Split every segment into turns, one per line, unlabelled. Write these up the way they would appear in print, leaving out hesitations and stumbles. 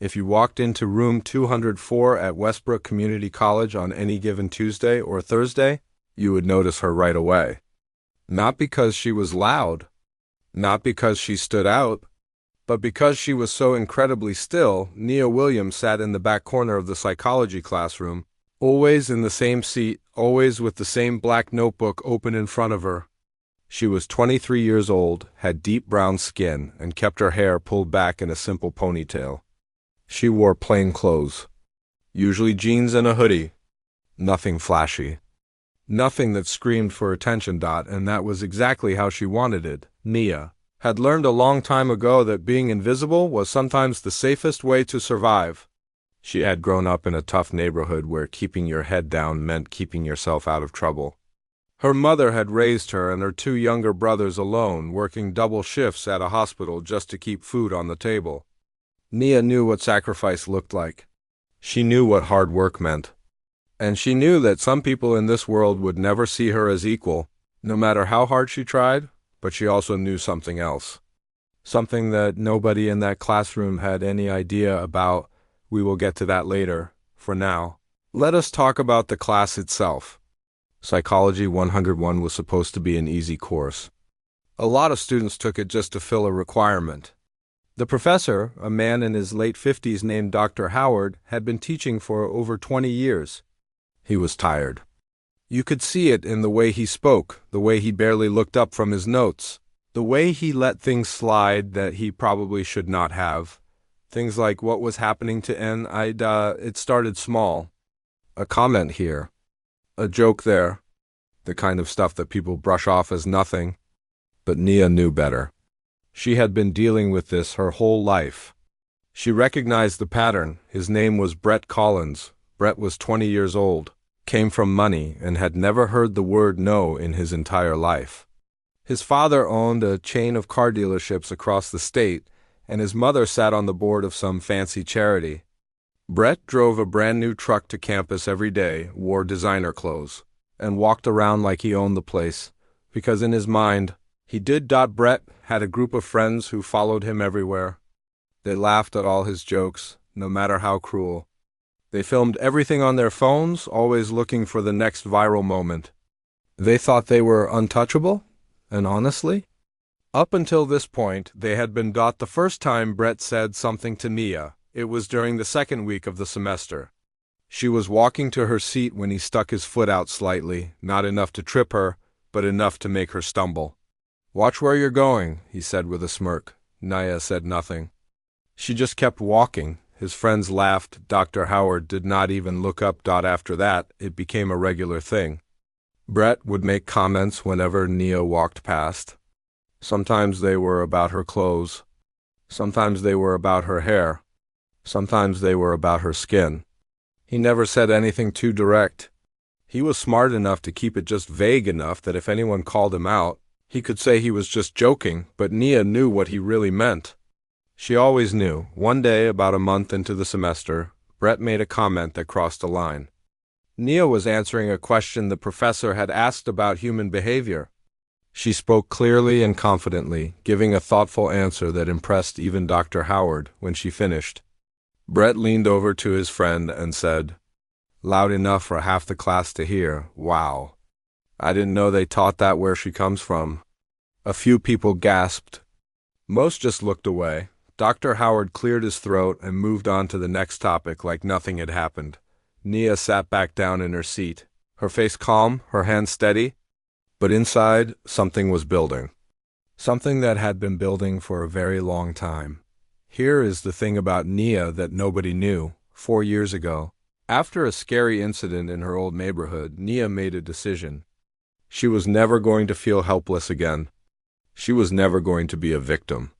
If you walked into room 204 at Westbrook Community College on any given Tuesday or Thursday, you would notice her right away. Not because she was loud, not because she stood out, but because she was so incredibly still. Nia Williams sat in the back corner of the psychology classroom, always in the same seat, always with the same black notebook open in front of her. She was 23 years old, had deep brown skin, and kept her hair pulled back in a simple ponytail. She wore plain clothes, usually jeans and a hoodie. Nothing flashy. Nothing that screamed for attention. And that was exactly how she wanted it. Nia had learned a long time ago that being invisible was sometimes the safest way to survive. She had grown up in a tough neighborhood where keeping your head down meant keeping yourself out of trouble. Her mother had raised her and her two younger brothers alone, working double shifts at a hospital just to keep food on the table. Nia knew what sacrifice looked like. She knew what hard work meant. And she knew that some people in this world would never see her as equal, no matter how hard she tried, but she also knew something else. Something that nobody in that classroom had any idea about. We will get to that later. For now, let us talk about the class itself. Psychology 101 was supposed to be an easy course. A lot of students took it just to fill a requirement. The professor, a man in his late 50s named Dr. Howard, had been teaching for over 20 years. He was tired. You could see it in the way he spoke, the way he barely looked up from his notes, the way he let things slide that he probably should not have. Things like what was happening to N. It started small. A comment here. A joke there. The kind of stuff that people brush off as nothing. But Nia knew better. She had been dealing with this her whole life. She recognized the pattern. His name was Brett Collins. Brett was 20 years old, came from money, and had never heard the word no in his entire life. His father owned a chain of car dealerships across the state, and his mother sat on the board of some fancy charity. Brett drove a brand new truck to campus every day, wore designer clothes, and walked around like he owned the place, because in his mind, he did. Brett had a group of friends who followed him everywhere. They laughed at all his jokes, no matter how cruel. They filmed everything on their phones, always looking for the next viral moment. They thought they were untouchable, and honestly, up until this point, they had been. The first time Brett said something to Nia, it was during the second week of the semester. She was walking to her seat when he stuck his foot out slightly, not enough to trip her, but enough to make her stumble. "Watch where you're going," he said with a smirk. Nia said nothing. She just kept walking. His friends laughed. Dr. Howard did not even look up. After that, it became a regular thing. Brett would make comments whenever Nia walked past. Sometimes they were about her clothes. Sometimes they were about her hair. Sometimes they were about her skin. He never said anything too direct. He was smart enough to keep it just vague enough that if anyone called him out, he could say he was just joking, but Nia knew what he really meant. She always knew. One day, about a month into the semester, Brett made a comment that crossed a line. Nia was answering a question the professor had asked about human behavior. She spoke clearly and confidently, giving a thoughtful answer that impressed even Dr. Howard. When she finished, Brett leaned over to his friend and said, loud enough for half the class to hear, "Wow. I didn't know they taught that where she comes from." A few people gasped. Most just looked away. Dr. Howard cleared his throat and moved on to the next topic like nothing had happened. Nia sat back down in her seat, her face calm, her hands steady. But inside, something was building. Something that had been building for a very long time. Here is the thing about Nia that nobody knew. 4 years ago, after a scary incident in her old neighborhood, Nia made a decision. She was never going to feel helpless again. She was never going to be a victim.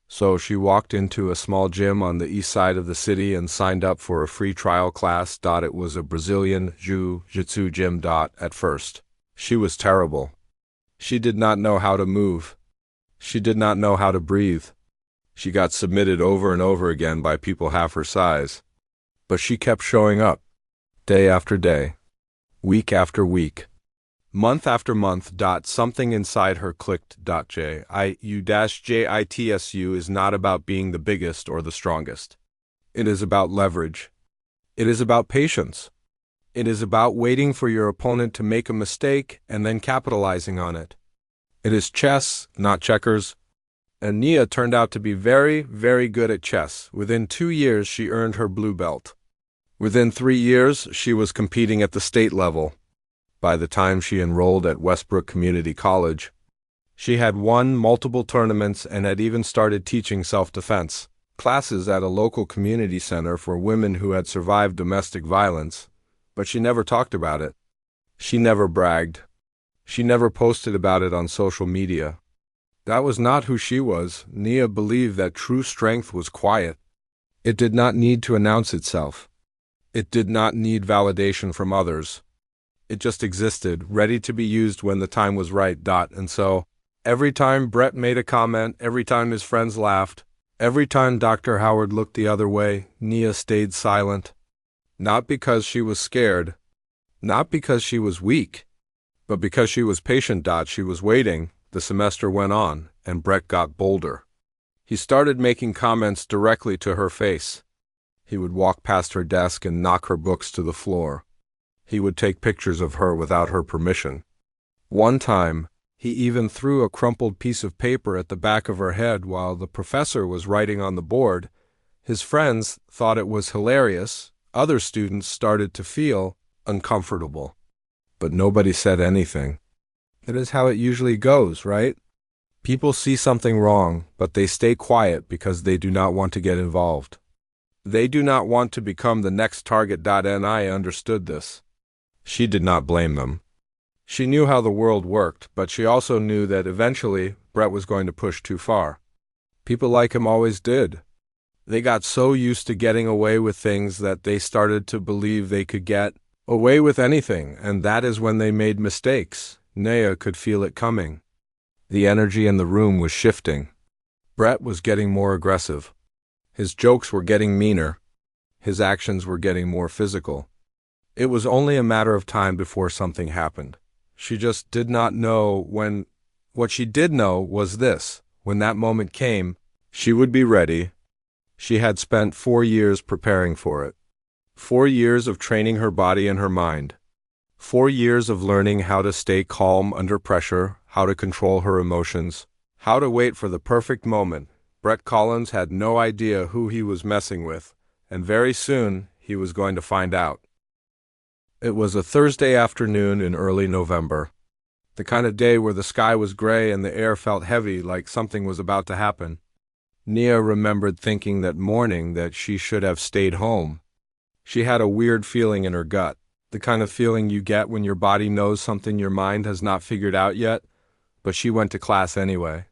So she walked into a small gym on the east side of the city and signed up for a free trial class. It was a Brazilian Jiu-Jitsu gym. At first, she was terrible. She did not know how to move. She did not know how to breathe. She got submitted over and over again by people half her size. But she kept showing up, day after day, week after week, month after month. Something inside her clicked. Jitsu is not about being the biggest or the strongest. It is about leverage. It is about patience. It is about waiting for your opponent to make a mistake and then capitalizing on it. It is chess, not checkers. And Nia turned out to be very, very good at chess. Within 2 years, she earned her blue belt. Within 3 years, she was competing at the state level. By the time she enrolled at Westbrook Community College, she had won multiple tournaments and had even started teaching self-defense classes at a local community center for women who had survived domestic violence, but she never talked about it. She never bragged. She never posted about it on social media. That was not who she was. Nia believed that true strength was quiet. It did not need to announce itself. It did not need validation from others. It just existed, ready to be used when the time was right. And so, every time Brett made a comment, every time his friends laughed, every time Dr. Howard looked the other way, Nia stayed silent. Not because she was scared, not because she was weak, but because she was patient. She was waiting. The semester went on, and Brett got bolder. He started making comments directly to her face. He would walk past her desk and knock her books to the floor. He would take pictures of her without her permission. One time, he even threw a crumpled piece of paper at the back of her head while the professor was writing on the board. His friends thought it was hilarious. Other students started to feel uncomfortable. But nobody said anything. It is how it usually goes, right? People see something wrong, but they stay quiet because they do not want to get involved. They do not want to become the next target. And I understood this. She did not blame them. She knew how the world worked, but she also knew that eventually Brett was going to push too far. People like him always did. They got so used to getting away with things that they started to believe they could get away with anything, and that is when they made mistakes. Nia could feel it coming. The energy in the room was shifting. Brett was getting more aggressive. His jokes were getting meaner. His actions were getting more physical. It was only a matter of time before something happened. She just did not know when. What she did know was this: when that moment came, she would be ready. She had spent 4 years preparing for it. 4 years of training her body and her mind. 4 years of learning how to stay calm under pressure, how to control her emotions, how to wait for the perfect moment. Brett Collins had no idea who he was messing with, and very soon he was going to find out. It was a Thursday afternoon in early November, the kind of day where the sky was gray and the air felt heavy, like something was about to happen. Nia remembered thinking that morning that she should have stayed home. She had a weird feeling in her gut, the kind of feeling you get when your body knows something your mind has not figured out yet, but she went to class anyway.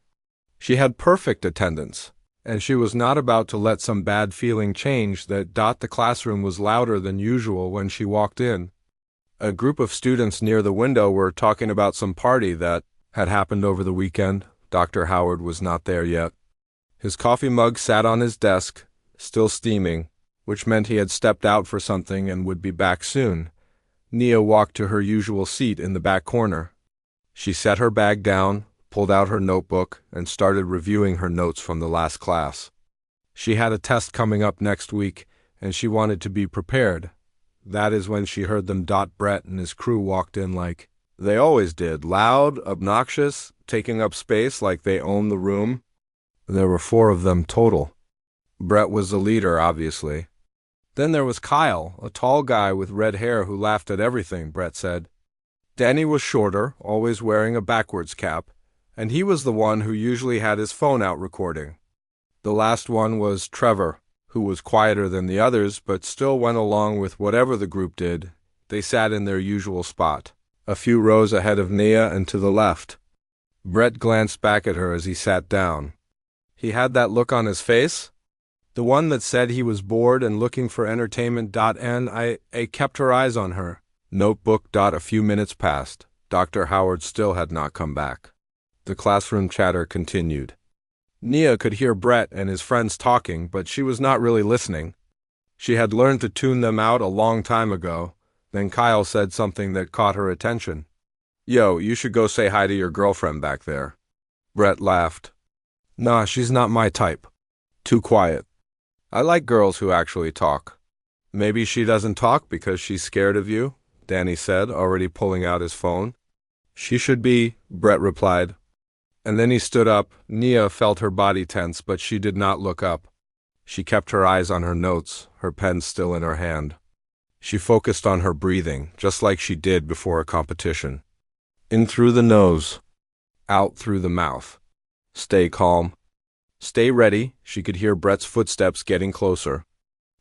She had perfect attendance, and she was not about to let some bad feeling change that. The classroom was louder than usual when she walked in. A group of students near the window were talking about some party that had happened over the weekend. Dr. Howard was not there yet. His coffee mug sat on his desk, still steaming, which meant he had stepped out for something and would be back soon. Nia walked to her usual seat in the back corner. She set her bag down, pulled out her notebook, and started reviewing her notes from the last class. She had a test coming up next week, and she wanted to be prepared. That is when she heard them. Brett and his crew walked in like they always did, loud, obnoxious, taking up space like they owned the room. There were 4 of them total. Brett was the leader, obviously. Then there was Kyle, a tall guy with red hair who laughed at everything, Brett said. Danny was shorter, always wearing a backwards cap, and he was the one who usually had his phone out recording. The last one was Trevor, who was quieter than the others but still went along with whatever the group did. They sat in their usual spot, a few rows ahead of Nia and to the left. Brett glanced back at her as he sat down. He had that look on his face, the one that said he was bored and looking for entertainment. I kept her eyes on her. Notebook. A few minutes passed. Dr. Howard still had not come back. The classroom chatter continued. Nia could hear Brett and his friends talking, but she was not really listening. She had learned to tune them out a long time ago. Then Kyle said something that caught her attention. "Yo, you should go say hi to your girlfriend back there." Brett laughed. "Nah, she's not my type. Too quiet." I like girls who actually talk. Maybe she doesn't talk because she's scared of you, Danny said, already pulling out his phone. She should be, Brett replied. And then he stood up. Nia felt her body tense, but she did not look up. She kept her eyes on her notes, her pen still in her hand. She focused on her breathing, just like she did before a competition. In through the nose, out through the mouth. Stay calm. Stay ready. She could hear Brett's footsteps getting closer.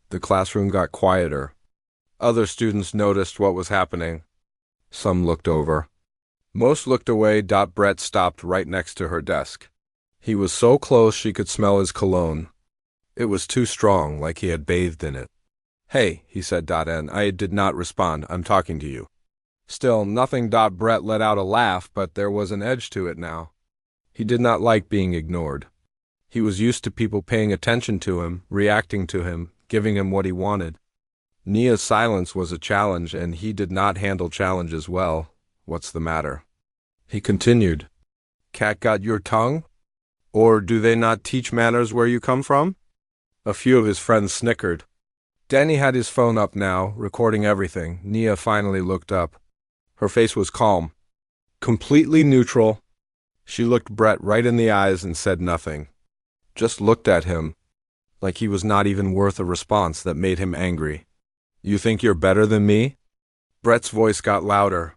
The classroom got quieter. Other students noticed what was happening. Some looked over. Most looked away. Brett stopped right next to her desk. He was so close she could smell his cologne. It was too strong, like he had bathed in it. Hey, he said. And I did not respond. I'm talking to you. Still, nothing. Brett let out a laugh, but there was an edge to it now. He did not like being ignored. He was used to people paying attention to him, reacting to him, giving him what he wanted. Nia's silence was a challenge, and he did not handle challenges well. What's the matter? He continued. Cat got your tongue? Or do they not teach manners where you come from? A few of his friends snickered. Danny had his phone up now, recording everything. Nia finally looked up. Her face was calm, completely neutral. She looked Brett right in the eyes and said nothing. Just looked at him, like he was not even worth a response that made him angry. You think you're better than me? Brett's voice got louder.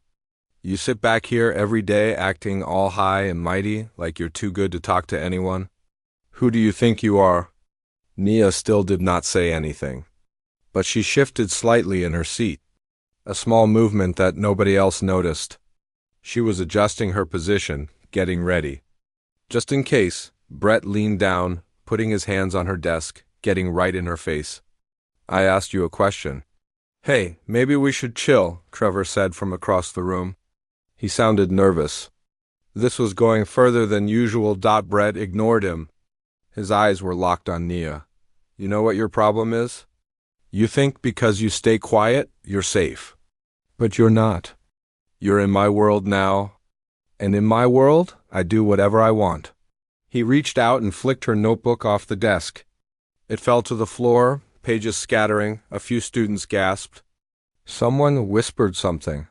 You sit back here every day acting all high and mighty, like you're too good to talk to anyone. Who do you think you are? Nia still did not say anything, but she shifted slightly in her seat, a small movement that nobody else noticed. She was adjusting her position, getting ready. Just in case, Brett leaned down, putting his hands on her desk, getting right in her face. I asked you a question. Hey, maybe we should chill, Trevor said from across the room. He sounded nervous. This was going further than usual. Brett ignored him. His eyes were locked on Nia. You know what your problem is? You think because you stay quiet, you're safe. But you're not. You're in my world now. And in my world, I do whatever I want. He reached out and flicked her notebook off the desk. It fell to the floor, pages scattering. A few students gasped. Someone whispered something,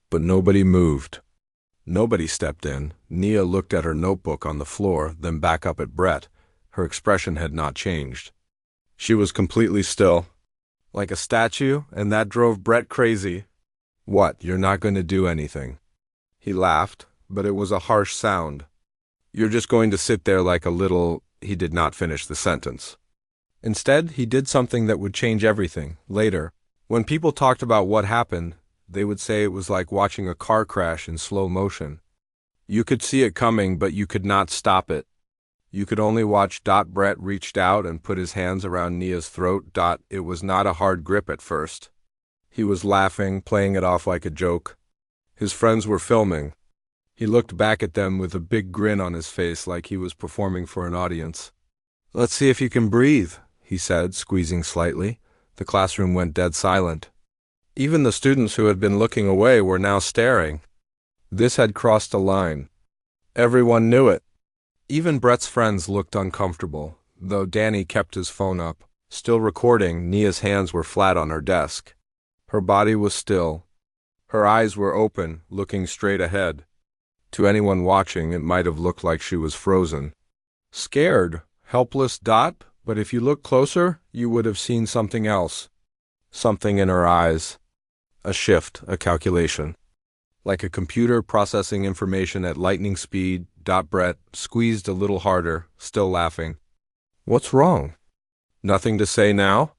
but nobody moved. Nobody stepped in. Nia looked at her notebook on the floor, then back up at Brett. Her expression had not changed. She was completely still, like a statue, and that drove Brett crazy. What, you're not going to do anything? He laughed, but it was a harsh sound. You're just going to sit there like a little... He did not finish the sentence. Instead, he did something that would change everything. Later, when people talked about what happened, they would say it was like watching a car crash in slow motion. You could see it coming, but you could not stop it. You could only watch. Brett reached out and put his hands around Nia's throat. It was not a hard grip at first. He was laughing, playing it off like a joke. His friends were filming. He looked back at them with a big grin on his face like he was performing for an audience. Let's see if you can breathe, he said, squeezing slightly. The classroom went dead silent. Even the students who had been looking away were now staring. This had crossed a line. Everyone knew it. Even Brett's friends looked uncomfortable, though Danny kept his phone up. Still recording, Nia's hands were flat on her desk. Her body was still. Her eyes were open, looking straight ahead. To anyone watching, it might have looked like she was frozen. Scared, helpless. But if you looked closer, you would have seen something else. Something in her eyes. A shift, a calculation. Like a computer processing information at lightning speed. Brett squeezed a little harder, still laughing. What's wrong? Nothing to say now?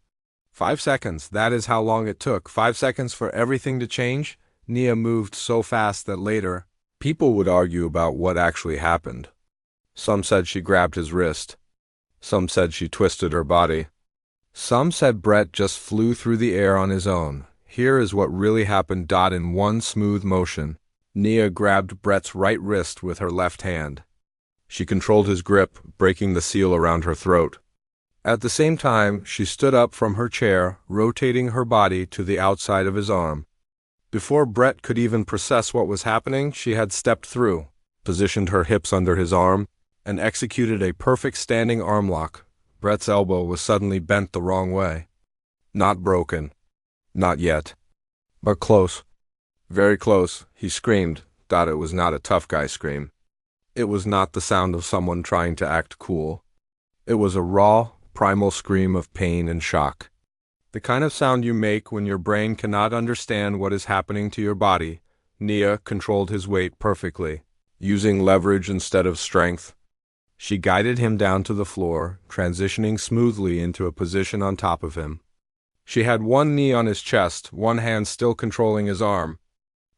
5 seconds, that is how long it took. 5 seconds for everything to change? Nia moved so fast that later, people would argue about what actually happened. Some said she grabbed his wrist. Some said she twisted her body. Some said Brett just flew through the air on his own. Here is what really happened. In one smooth motion, Nia grabbed Brett's right wrist with her left hand. She controlled his grip, breaking the seal around her throat. At the same time, she stood up from her chair, rotating her body to the outside of his arm. Before Brett could even process what was happening, she had stepped through, positioned her hips under his arm, and executed a perfect standing arm lock. Brett's elbow was suddenly bent the wrong way. Not broken. Not yet. But close. Very close, he screamed. It was not a tough guy scream. It was not the sound of someone trying to act cool. It was a raw, primal scream of pain and shock. The kind of sound you make when your brain cannot understand what is happening to your body. Nia controlled his weight perfectly, using leverage instead of strength. She guided him down to the floor, transitioning smoothly into a position on top of him. She had one knee on his chest, one hand still controlling his arm.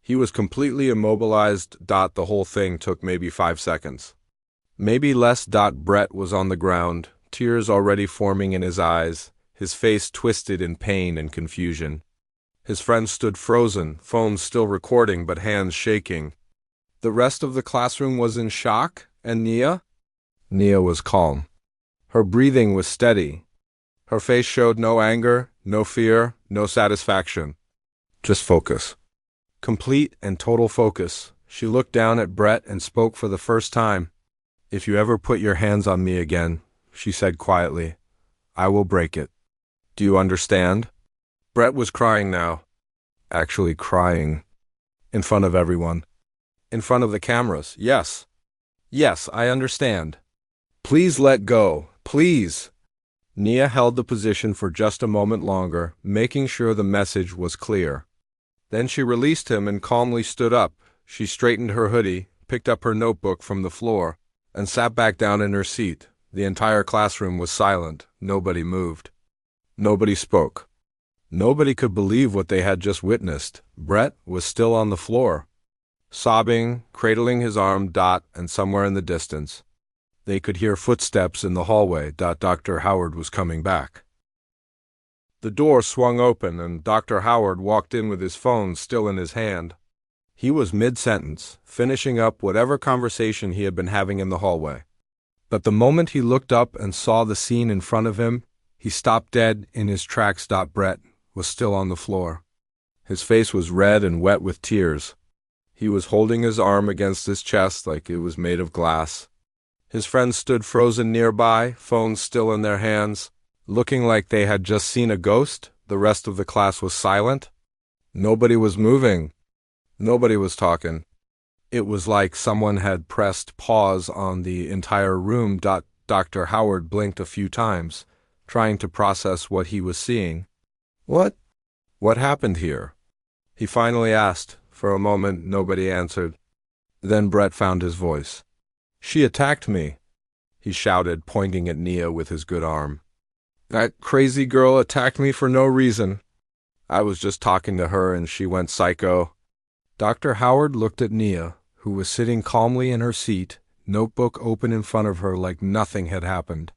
He was completely immobilized. The whole thing took maybe 5 seconds. Maybe less. Brett was on the ground, tears already forming in his eyes, his face twisted in pain and confusion. His friend stood frozen, phone still recording but hands shaking. The rest of the classroom was in shock, and Nia? Nia was calm. Her breathing was steady. Her face showed no anger, no fear, no satisfaction. Just focus. Complete and total focus. She looked down at Brett and spoke for the first time. "If you ever put your hands on me again," she said quietly, "I will break it. Do you understand?" Brett was crying now. Actually crying. In front of everyone. In front of the cameras. Yes. Yes, I understand. Please let go. Please. Nia held the position for just a moment longer, making sure the message was clear. Then she released him and calmly stood up. She straightened her hoodie, picked up her notebook from the floor, and sat back down in her seat. The entire classroom was silent. Nobody moved. Nobody spoke. Nobody could believe what they had just witnessed. Brett was still on the floor, sobbing, cradling his arm. And somewhere in the distance, they could hear footsteps in the hallway. Dr. Howard was coming back. The door swung open, and Dr. Howard walked in with his phone still in his hand. He was mid-sentence, finishing up whatever conversation he had been having in the hallway. But the moment he looked up and saw the scene in front of him, he stopped dead in his tracks. Brett was still on the floor. His face was red and wet with tears. He was holding his arm against his chest like it was made of glass. His friends stood frozen nearby, phones still in their hands, looking like they had just seen a ghost. The rest of the class was silent. Nobody was moving. Nobody was talking. It was like someone had pressed pause on the entire room. Dr. Howard blinked a few times, trying to process what he was seeing. What happened here?" he finally asked. For a moment, nobody answered. Then Brett found his voice. "She attacked me," he shouted, pointing at Nia with his good arm. "That crazy girl attacked me for no reason. I was just talking to her and she went psycho." Dr. Howard looked at Nia, who was sitting calmly in her seat, notebook open in front of her like nothing had happened.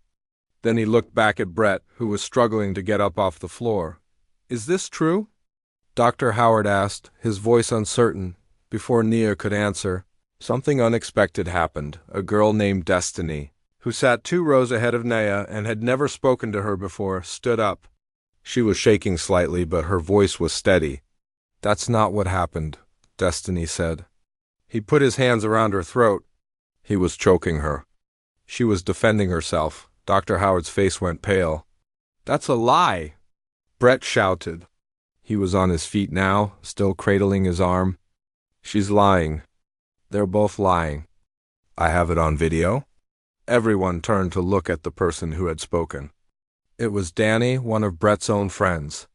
Then he looked back at Brett, who was struggling to get up off the floor. "Is this true?" Dr. Howard asked, his voice uncertain. Before Nia could answer, something unexpected happened. A girl named Destiny, who sat 2 rows ahead of Nia and had never spoken to her before, stood up. She was shaking slightly, but her voice was steady. "That's not what happened," Destiny said. He put his hands around her throat. He was choking her. She was defending herself. Dr. Howard's face went pale. "That's a lie!" Brett shouted. He was on his feet now, still cradling his arm. "She's lying. They're both lying. I have it on video." Everyone turned to look at the person who had spoken. It was Danny, one of Brett's own friends.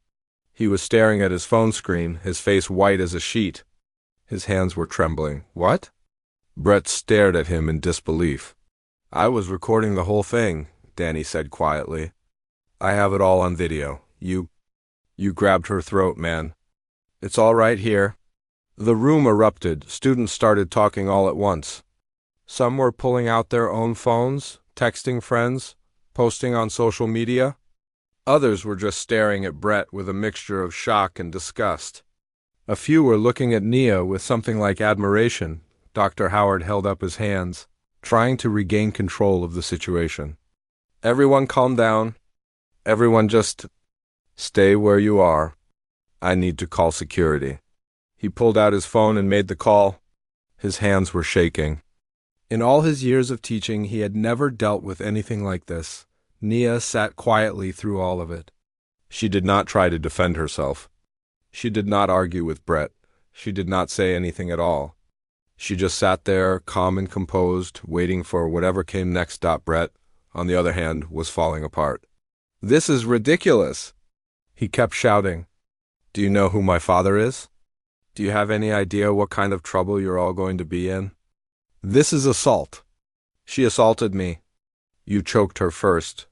He was staring at his phone screen, his face white as a sheet. His hands were trembling. "What?" Brett stared at him in disbelief. "I was recording the whole thing," Danny said quietly. "I have it all on video. You grabbed her throat, man. It's all right here." The room erupted. Students started talking all at once. Some were pulling out their own phones, texting friends, posting on social media. Others were just staring at Brett with a mixture of shock and disgust. A few were looking at Nia with something like admiration. Dr. Howard held up his hands, trying to regain control of the situation. "Everyone calm down. Everyone just stay where you are. I need to call security." He pulled out his phone and made the call. His hands were shaking. In all his years of teaching, he had never dealt with anything like this. Nia sat quietly through all of it. She did not try to defend herself. She did not argue with Brett. She did not say anything at all. She just sat there, calm and composed, waiting for whatever came next. Brett, on the other hand, was falling apart. "This is ridiculous!" he kept shouting. "Do you know who my father is? Do you have any idea what kind of trouble you're all going to be in? This is assault. She assaulted me." "You choked her first,"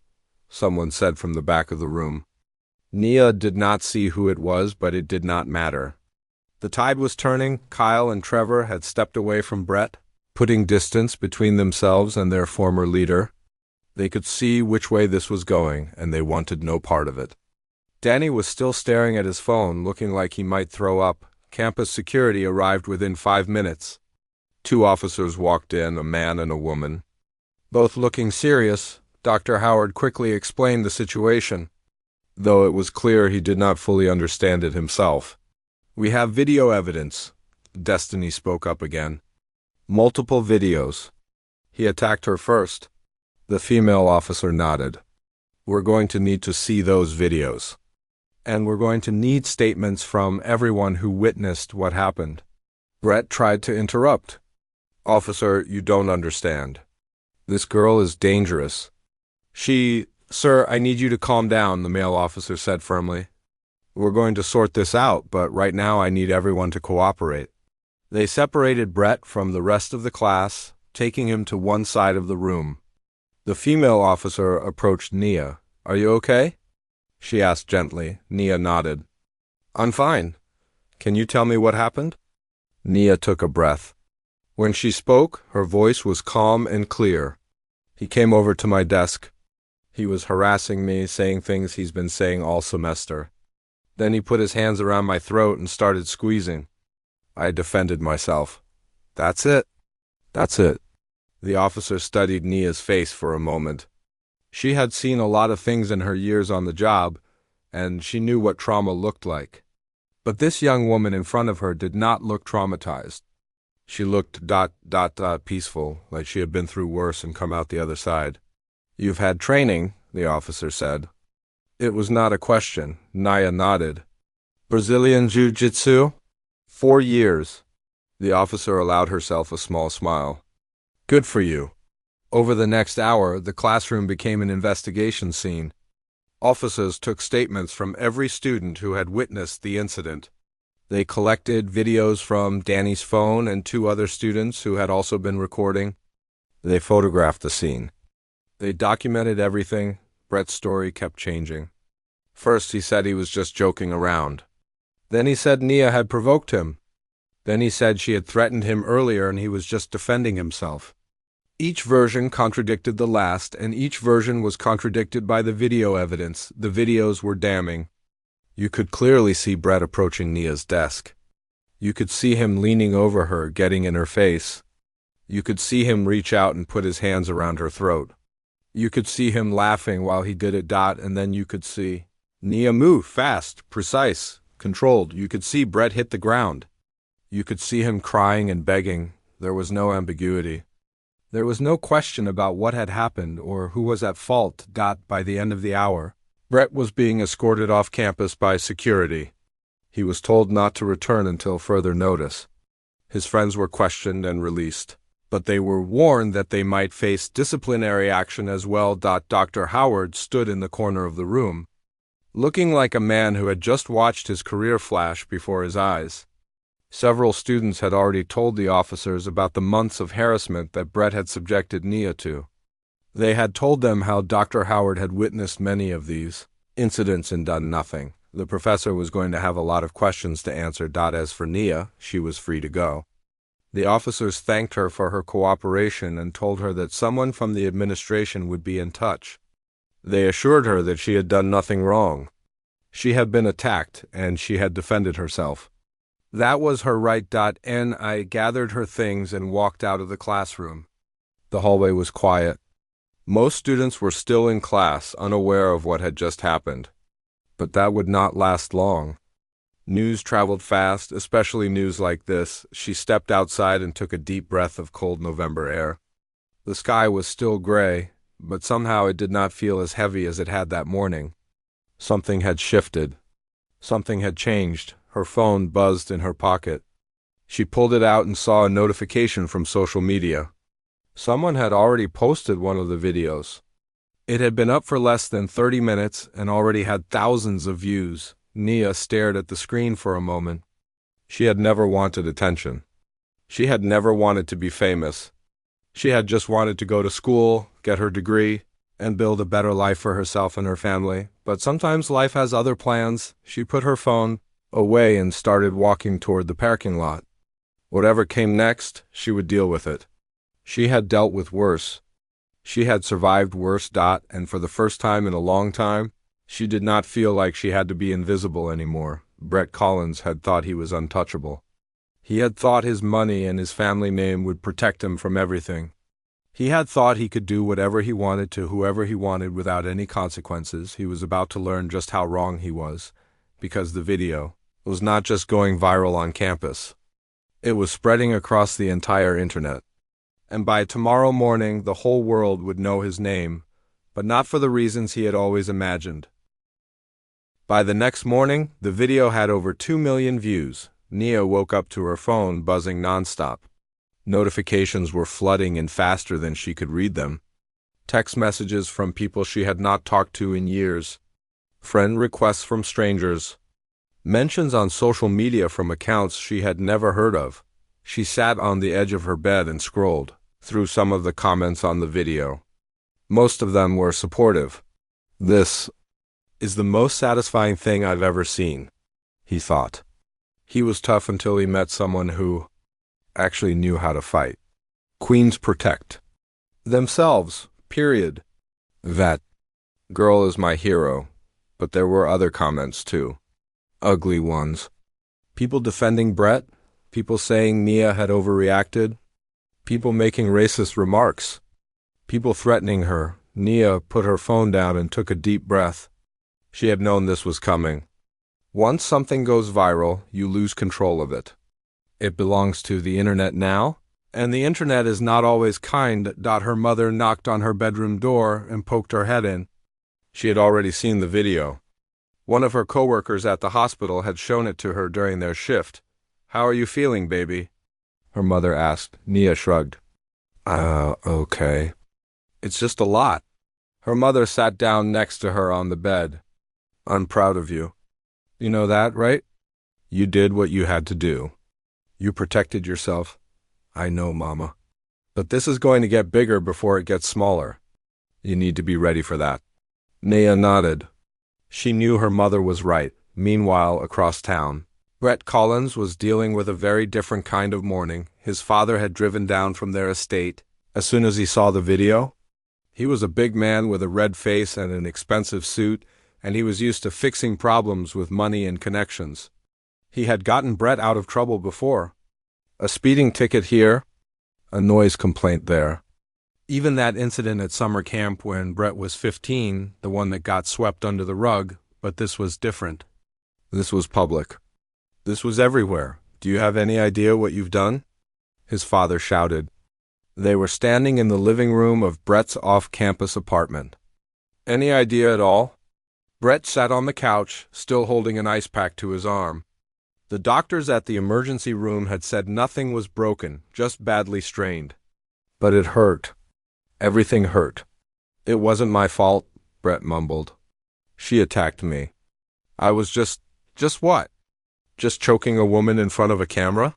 someone said from the back of the room. Nia did not see who it was, but it did not matter. The tide was turning. Kyle and Trevor had stepped away from Brett, putting distance between themselves and their former leader. They could see which way this was going, and they wanted no part of it. Danny was still staring at his phone, looking like he might throw up. Campus security arrived within 5 minutes. 2 officers walked in, a man and a woman. Both looking serious, Dr. Howard quickly explained the situation, though it was clear he did not fully understand it himself. "We have video evidence," Destiny spoke up again. "Multiple videos. He attacked her first." The female officer nodded. "We're going to need to see those videos. And we're going to need statements from everyone who witnessed what happened." Brett tried to interrupt. "Officer, you don't understand. This girl is dangerous. Sir, I need you to calm down," the male officer said firmly. "We're going to sort this out, but right now I need everyone to cooperate." They separated Brett from the rest of the class, taking him to one side of the room. The female officer approached Nia. "Are you okay?" she asked gently. Nia nodded. "I'm fine. Can you tell me what happened?" Nia took a breath. When she spoke, her voice was calm and clear. "He came over to my desk. He was harassing me, saying things he's been saying all semester. Then he put his hands around my throat and started squeezing. I defended myself. That's it. That's it." The officer studied Nia's face for a moment. She had seen a lot of things in her years on the job, and she knew what trauma looked like. But this young woman in front of her did not look traumatized. She looked peaceful, like she had been through worse and come out the other side. "You've had training," the officer said. It was not a question. Nia nodded. "Brazilian Jiu-Jitsu?" 4 years. The officer allowed herself a small smile. "Good for you." Over the next hour, the classroom became an investigation scene. Officers took statements from every student who had witnessed the incident. They collected videos from Danny's phone and 2 other students who had also been recording. They photographed the scene. They documented everything. Brett's story kept changing. First, he said he was just joking around. Then he said Nia had provoked him. Then he said she had threatened him earlier and he was just defending himself. Each version contradicted the last, and each version was contradicted by the video evidence. The videos were damning. You could clearly see Brett approaching Nia's desk. You could see him leaning over her, getting in her face. You could see him reach out and put his hands around her throat. You could see him laughing while he did it, and then you could see Nia move fast, precise, controlled. You could see Brett hit the ground. You could see him crying and begging. There was no ambiguity. There was no question about what had happened or who was at fault. By the end of the hour, Brett was being escorted off campus by security. He was told not to return until further notice. His friends were questioned and released, but they were warned that they might face disciplinary action as well. Dr. Howard stood in the corner of the room, looking like a man who had just watched his career flash before his eyes. Several students had already told the officers about the months of harassment that Brett had subjected Nia to. They had told them how Dr. Howard had witnessed many of these incidents and done nothing. The professor was going to have a lot of questions to answer. As for Nia, she was free to go. The officers thanked her for her cooperation and told her that someone from the administration would be in touch. They assured her that she had done nothing wrong. She had been attacked, and she had defended herself. That was her right. I gathered her things and walked out of the classroom. The hallway was quiet. Most students were still in class, unaware of what had just happened. But that would not last long. News traveled fast, especially news like this. She stepped outside and took a deep breath of cold November air. The sky was still gray. but somehow it did not feel as heavy as it had that morning. Something had shifted. Something had changed. Her phone buzzed in her pocket. She pulled it out and saw a notification from social media. Someone had already posted one of the videos. It had been up for less than 30 minutes and already had thousands of views. Nia stared at the screen for a moment. She had never wanted attention. She had never wanted to be famous. She had just wanted to go to school, get her degree, and build a better life for herself and her family. But sometimes life has other plans. She put her phone away and started walking toward the parking lot. Whatever came next, she would deal with it. She had dealt with worse. She had survived worse. And for the first time in a long time, she did not feel like she had to be invisible anymore. Brett Collins had thought he was untouchable. He had thought his money and his family name would protect him from everything. He had thought he could do whatever he wanted to whoever he wanted without any consequences. He was about to learn just how wrong he was, because the video was not just going viral on campus. It was spreading across the entire internet. And by tomorrow morning, the whole world would know his name, but not for the reasons he had always imagined. By the next morning, the video had over 2 million views. Nia woke up to her phone buzzing nonstop. Notifications were flooding in faster than she could read them. Text messages from people she had not talked to in years. Friend requests from strangers. Mentions on social media from accounts she had never heard of. She sat on the edge of her bed and scrolled through some of the comments on the video. Most of them were supportive. "This is the most satisfying thing I've ever seen," he thought. He was tough until he met someone who actually knew how to fight. Queens protect themselves, period. That girl is my hero. But there were other comments too. Ugly ones. People defending Brett. People saying Nia had overreacted. People making racist remarks. People threatening her. Nia put her phone down and took a deep breath. She had known this was coming. Once something goes viral, you lose control of it. It belongs to the internet now, and the internet is not always kind. Her mother knocked on her bedroom door and poked her head in. She had already seen the video. One of her coworkers at the hospital had shown it to her during their shift. "How are you feeling, baby?" her mother asked. Nia shrugged. Okay. It's just a lot." Her mother sat down next to her on the bed. "I'm proud of you. You know that, right? You did what you had to do. You protected yourself." "I know, Mama. But this is going to get bigger before it gets smaller. You need to be ready for that." Nia nodded. She knew her mother was right. Meanwhile, across town, Brett Collins was dealing with a very different kind of morning. His father had driven down from their estate as soon as he saw the video. He was a big man with a red face and an expensive suit, and he was used to fixing problems with money and connections. He had gotten Brett out of trouble before. A speeding ticket here, a noise complaint there. Even that incident at summer camp when Brett was 15, the one that got swept under the rug, but this was different. This was public. This was everywhere. "Do you have any idea what you've done?" his father shouted. They were standing in the living room of Brett's off-campus apartment. "Any idea at all?" Brett sat on the couch, still holding an ice pack to his arm. The doctors at the emergency room had said nothing was broken, just badly strained. But it hurt. Everything hurt. "It wasn't my fault," Brett mumbled. "She attacked me. I was just what? Just choking a woman in front of a camera?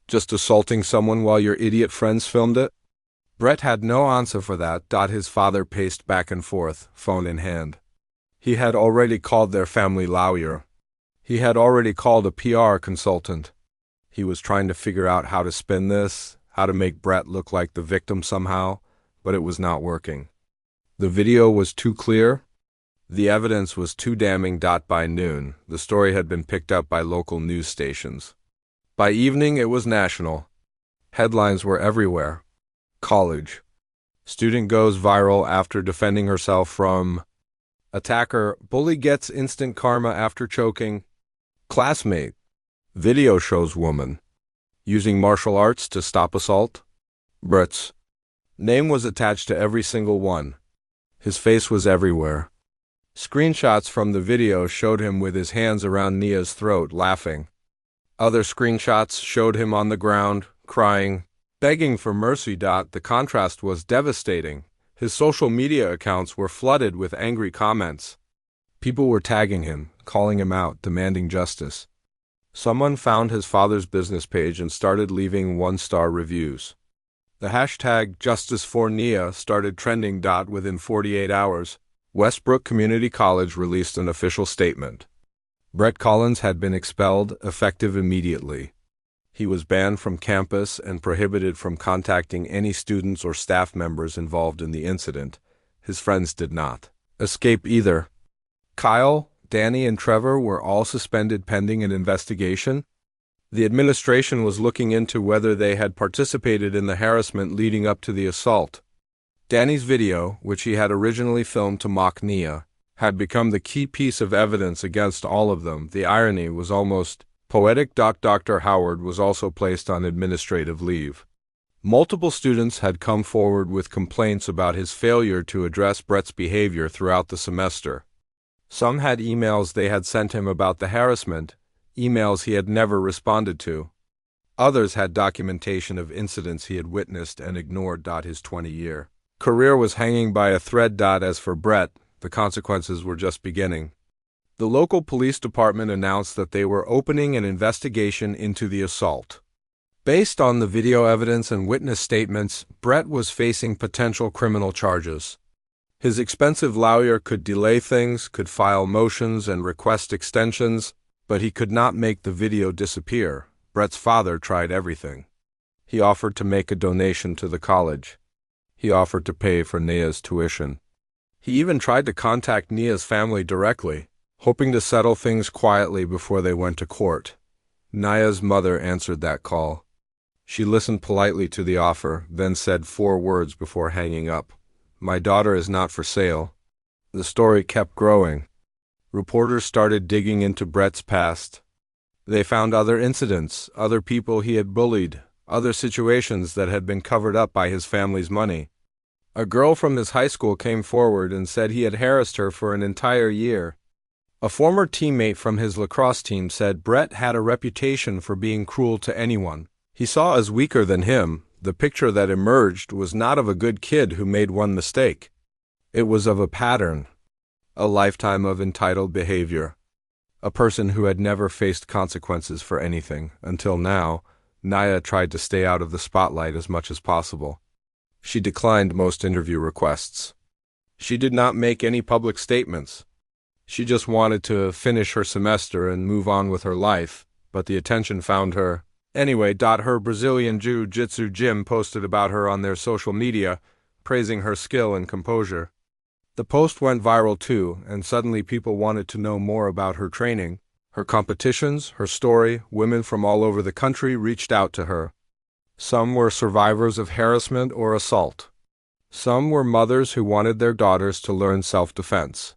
Just assaulting someone while your idiot friends filmed it?" Brett had no answer for that. His father paced back and forth, phone in hand. He had already called their family lawyer. He had already called a PR consultant. He was trying to figure out how to spin this, how to make Brett look like the victim somehow, but it was not working. The video was too clear. The evidence was too damning. By noon, the story had been picked up by local news stations. By evening, it was national. Headlines were everywhere. College. Student goes viral after defending herself from attacker. Bully gets instant karma after choking. Classmate. Video shows woman using martial arts to stop assault. Brett's name was attached to every single one. His face was everywhere. Screenshots from the video showed him with his hands around Nia's throat, laughing. Other screenshots showed him on the ground, crying, begging for mercy. The contrast was devastating. His social media accounts were flooded with angry comments. People were tagging him, calling him out, demanding justice. Someone found his father's business page and started leaving one-star reviews. The hashtag #JusticeForNia started trending. Within 48 hours, Westbrook Community College released an official statement. Brett Collins had been expelled, effective immediately. He was banned from campus and prohibited from contacting any students or staff members involved in the incident. His friends did not escape either. Kyle, Danny, and Trevor were all suspended pending an investigation. The administration was looking into whether they had participated in the harassment leading up to the assault. Danny's video, which he had originally filmed to mock Nia, had become the key piece of evidence against all of them. The irony was almost poetic. Dr. Howard was also placed on administrative leave. Multiple students had come forward with complaints about his failure to address Brett's behavior throughout the semester. Some had emails they had sent him about the harassment, emails he had never responded to. Others had documentation of incidents he had witnessed and ignored. His 20-year career was hanging by a thread. As for Brett, the consequences were just beginning. The local police department announced that they were opening an investigation into the assault. Based on the video evidence and witness statements, Brett was facing potential criminal charges. His expensive lawyer could delay things, could file motions and request extensions, but he could not make the video disappear. Brett's father tried everything. He offered to make a donation to the college. He offered to pay for Nia's tuition. He even tried to contact Nia's family directly, hoping to settle things quietly before they went to court. Nia's mother answered that call. She listened politely to the offer, then said 4 words before hanging up. "My daughter is not for sale." The story kept growing. Reporters started digging into Brett's past. They found other incidents, other people he had bullied, other situations that had been covered up by his family's money. A girl from his high school came forward and said he had harassed her for an entire year. A former teammate from his lacrosse team said Brett had a reputation for being cruel to anyone he saw as weaker than him. The picture that emerged was not of a good kid who made one mistake. It was of a pattern, a lifetime of entitled behavior, a person who had never faced consequences for anything. Until now, Nia tried to stay out of the spotlight as much as possible. She declined most interview requests. She did not make any public statements. She just wanted to finish her semester and move on with her life, but the attention found her. Anyway, her Brazilian Jiu-Jitsu gym posted about her on their social media, praising her skill and composure. The post went viral too, and suddenly people wanted to know more about her training, her competitions, her story. Women from all over the country reached out to her. Some were survivors of harassment or assault. Some were mothers who wanted their daughters to learn self-defense.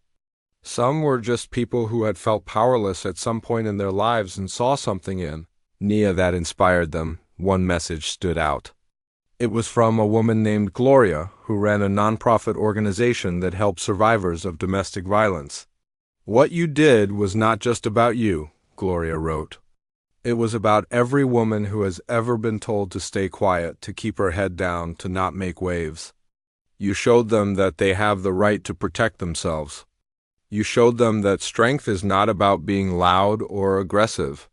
Some were just people who had felt powerless at some point in their lives and saw something in Nia that inspired them. One message stood out. It was from a woman named Gloria, who ran a nonprofit organization that helped survivors of domestic violence. "What you did was not just about you," Gloria wrote. "It was about every woman who has ever been told to stay quiet, to keep her head down, to not make waves. You showed them that they have the right to protect themselves. You showed them that strength is not about being loud or aggressive.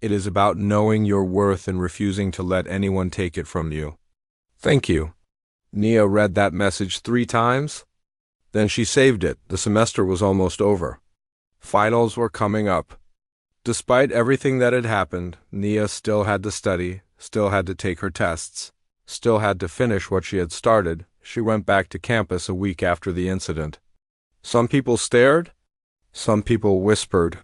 It is about knowing your worth and refusing to let anyone take it from you. Thank you." Nia read that message 3 times. Then she saved it. The semester was almost over. Finals were coming up. Despite everything that had happened, Nia still had to study, still had to take her tests, still had to finish what she had started. She went back to campus a week after the incident. Some people stared, some people whispered,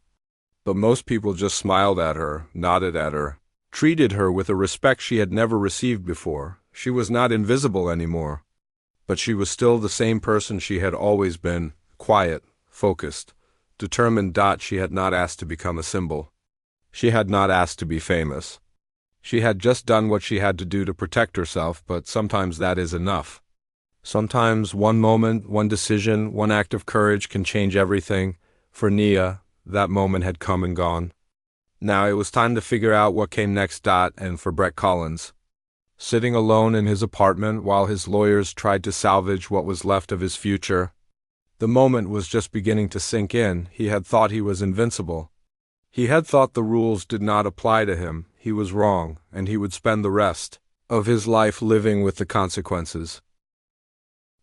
but most people just smiled at her, nodded at her, treated her with a respect she had never received before. She was not invisible anymore, but she was still the same person she had always been, quiet, focused, determined. She had not asked to become a symbol. She had not asked to be famous. She had just done what she had to do to protect herself, but sometimes that is enough. Sometimes one moment, one decision, one act of courage can change everything. For Nia, that moment had come and gone. Now it was time to figure out what came next. And for Brett Collins, sitting alone in his apartment while his lawyers tried to salvage what was left of his future, the moment was just beginning to sink in. He had thought he was invincible. He had thought the rules did not apply to him. He was wrong, and he would spend the rest of his life living with the consequences.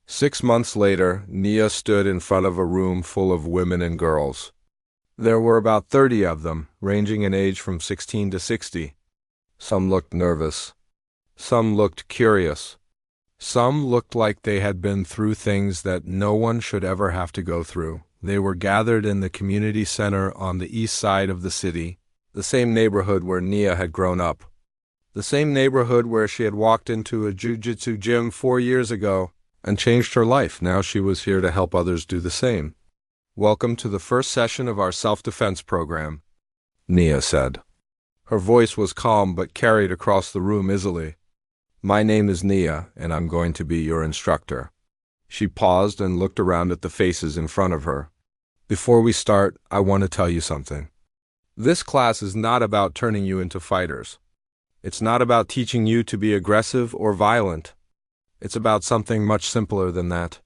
6 months later, Nia stood in front of a room full of women and girls. There were about 30 of them, ranging in age from 16 to 60. Some looked nervous. Some looked curious. Some looked like they had been through things that no one should ever have to go through. They were gathered in the community center on the east side of the city, the same neighborhood where Nia had grown up. The same neighborhood where she had walked into a jiu-jitsu gym 4 years ago and changed her life. Now she was here to help others do the same. "Welcome to the first session of our self-defense program," Nia said. Her voice was calm but carried across the room easily. "My name is Nia, and I'm going to be your instructor." She paused and looked around at the faces in front of her. "Before we start, I want to tell you something. This class is not about turning you into fighters. It's not about teaching you to be aggressive or violent. It's about something much simpler than that.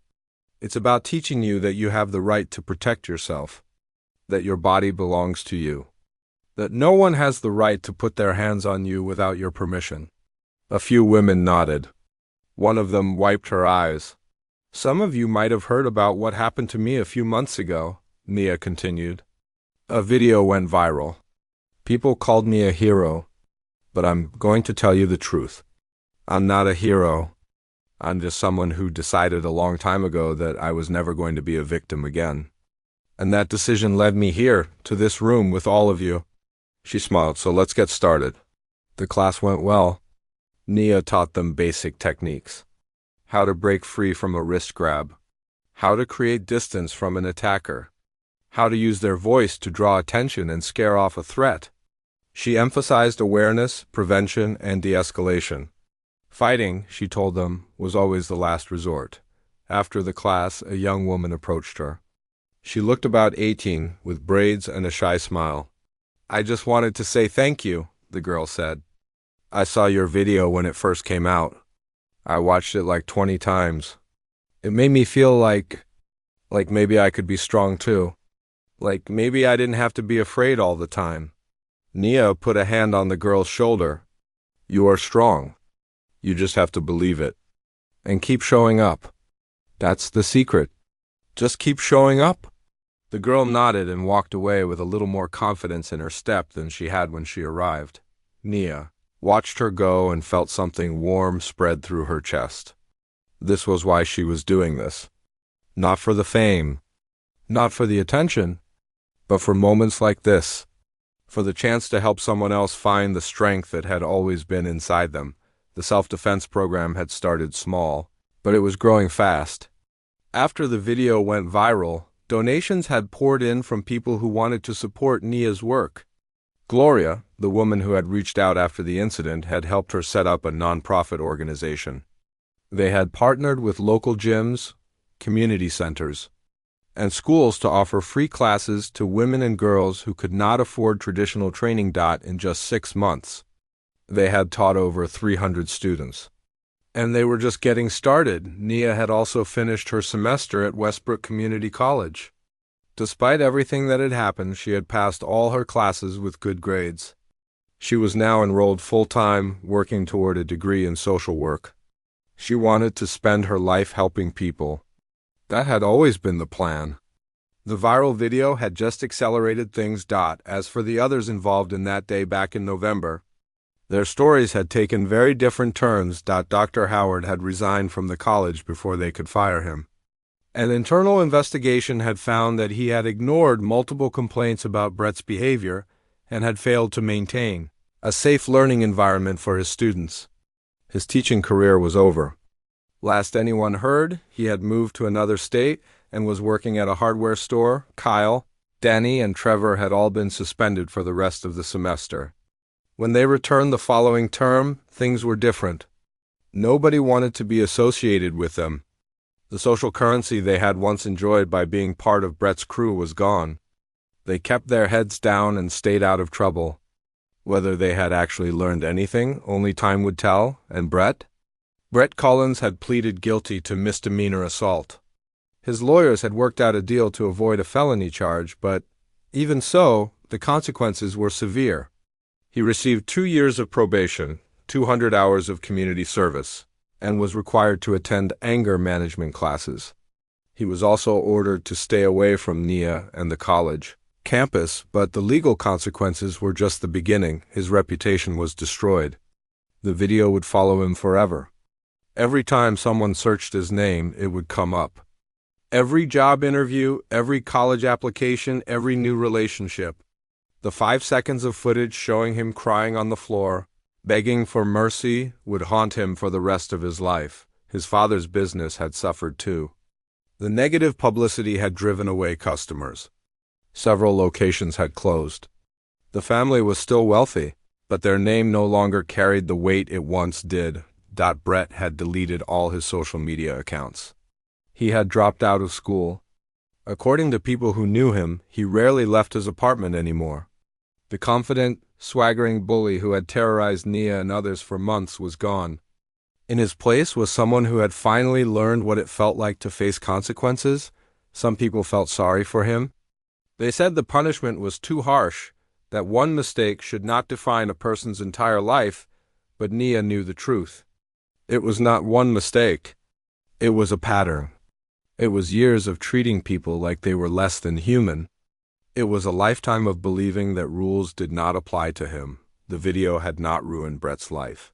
It's about teaching you that you have the right to protect yourself, that your body belongs to you, that no one has the right to put their hands on you without your permission." A few women nodded. One of them wiped her eyes. "Some of you might have heard about what happened to me a few months ago," Nia continued. "A video went viral. People called me a hero, but I'm going to tell you the truth. I'm not a hero. I'm just someone who decided a long time ago that I was never going to be a victim again. And that decision led me here, to this room with all of you." She smiled. "So let's get started." The class went well. Nia taught them basic techniques. How to break free from a wrist grab. How to create distance from an attacker. How to use their voice to draw attention and scare off a threat. She emphasized awareness, prevention, and de-escalation. Fighting, she told them, was always the last resort. After the class, a young woman approached her. She looked about 18, with braids and a shy smile. "I just wanted to say thank you," the girl said. "I saw your video when it first came out. I watched it like 20 times. It made me feel like maybe I could be strong too. Like maybe I didn't have to be afraid all the time." Nia put a hand on the girl's shoulder. "You are strong. You just have to believe it. And keep showing up. That's the secret. Just keep showing up." The girl nodded and walked away with a little more confidence in her step than she had when she arrived. Nia watched her go and felt something warm spread through her chest. This was why she was doing this. Not for the fame, not for the attention, but for moments like this, for the chance to help someone else find the strength that had always been inside them. The self-defense program had started small, but it was growing fast. After the video went viral, donations had poured in from people who wanted to support Nia's work. Gloria, the woman who had reached out after the incident, had helped her set up a nonprofit organization. They had partnered with local gyms, community centers, and schools to offer free classes to women and girls who could not afford traditional training. In just 6 months, they had taught over 300 students. And they were just getting started. Nia had also finished her semester at Westbrook Community College. Despite everything that had happened, she had passed all her classes with good grades. She was now enrolled full-time, working toward a degree in social work. She wanted to spend her life helping people. That had always been the plan. The viral video had just accelerated things. As for the others involved in that day back in November, their stories had taken very different turns. Dr. Howard had resigned from the college before they could fire him. An internal investigation had found that he had ignored multiple complaints about Brett's behavior and had failed to maintain a safe learning environment for his students. His teaching career was over. Last anyone heard, he had moved to another state and was working at a hardware store. Kyle, Danny, and Trevor had all been suspended for the rest of the semester. When they returned the following term, things were different. Nobody wanted to be associated with them. The social currency they had once enjoyed by being part of Brett's crew was gone. They kept their heads down and stayed out of trouble. Whether they had actually learned anything, only time would tell. And Brett? Brett Collins had pleaded guilty to misdemeanor assault. His lawyers had worked out a deal to avoid a felony charge, but even so, the consequences were severe. He received 2 years of probation, 200 hours of community service, and was required to attend anger management classes. He was also ordered to stay away from Nia and the college campus, but the legal consequences were just the beginning. His reputation was destroyed. The video would follow him forever. Every time someone searched his name, it would come up. Every job interview, every college application, every new relationship. The 5 seconds of footage showing him crying on the floor, begging for mercy, would haunt him for the rest of his life. His father's business had suffered too. The negative publicity had driven away customers. Several locations had closed. The family was still wealthy, but their name no longer carried the weight it once did. Brett had deleted all his social media accounts. He had dropped out of school. According to people who knew him, he rarely left his apartment anymore. The confident, swaggering bully who had terrorized Nia and others for months was gone. In his place was someone who had finally learned what it felt like to face consequences. Some people felt sorry for him. They said the punishment was too harsh, that one mistake should not define a person's entire life, but Nia knew the truth. It was not one mistake. It was a pattern. It was years of treating people like they were less than human. It was a lifetime of believing that rules did not apply to him. The video had not ruined Brett's life.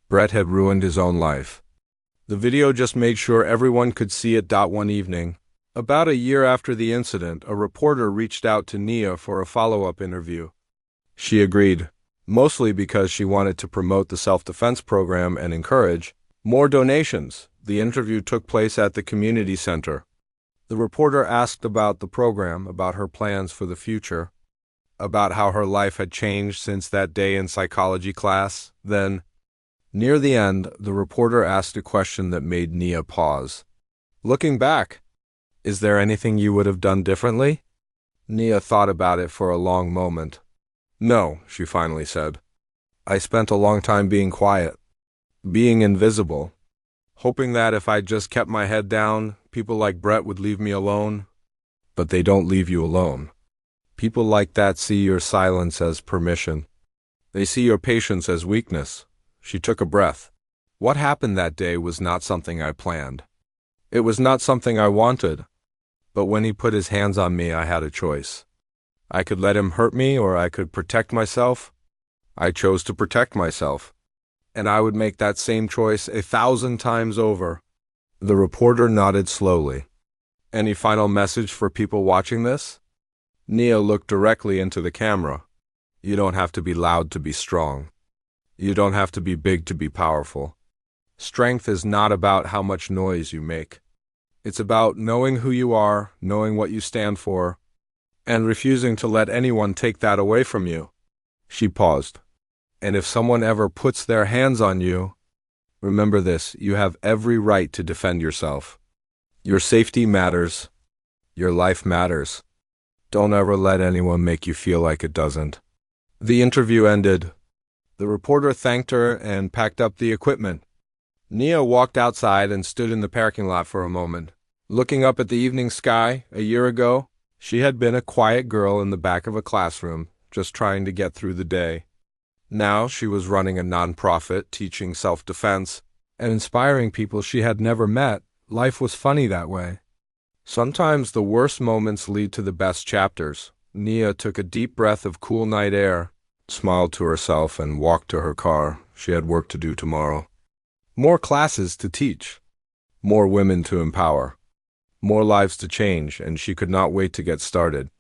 Brett had ruined his own life. The video just made sure everyone could see it. One evening, about a year after the incident, a reporter reached out to Nia for a follow-up interview. She agreed, mostly because she wanted to promote the self-defense program and encourage more donations. The interview took place at the community center. The reporter asked about the program, about her plans for the future, about how her life had changed since that day in psychology class. Then, near the end, the reporter asked a question that made Nia pause. Looking back, is there anything you would have done differently? Nia thought about it for a long moment. No, she finally said. I spent a long time being quiet, being invisible, hoping that if I just kept my head down, people like Brett would leave me alone. But they don't leave you alone. People like that see your silence as permission. They see your patience as weakness. She took a breath. What happened that day was not something I planned. It was not something I wanted. But when he put his hands on me, I had a choice. I could let him hurt me, or I could protect myself. I chose to protect myself. And I would make that same choice 1,000 times over. The reporter nodded slowly. Any final message for people watching this? Nia looked directly into the camera. You don't have to be loud to be strong. You don't have to be big to be powerful. Strength is not about how much noise you make. It's about knowing who you are, knowing what you stand for, and refusing to let anyone take that away from you. She paused. And if someone ever puts their hands on you, remember this, you have every right to defend yourself. Your safety matters. Your life matters. Don't ever let anyone make you feel like it doesn't. The interview ended. The reporter thanked her and packed up the equipment. Nia walked outside and stood in the parking lot for a moment. Looking up at the evening sky, a year ago, she had been a quiet girl in the back of a classroom, just trying to get through the day. Now she was running a nonprofit, teaching self-defense, and inspiring people she had never met. Life was funny that way. Sometimes the worst moments lead to the best chapters. Nia took a deep breath of cool night air, smiled to herself, and walked to her car. She had work to do tomorrow. More classes to teach. More women to empower. More lives to change, and she could not wait to get started.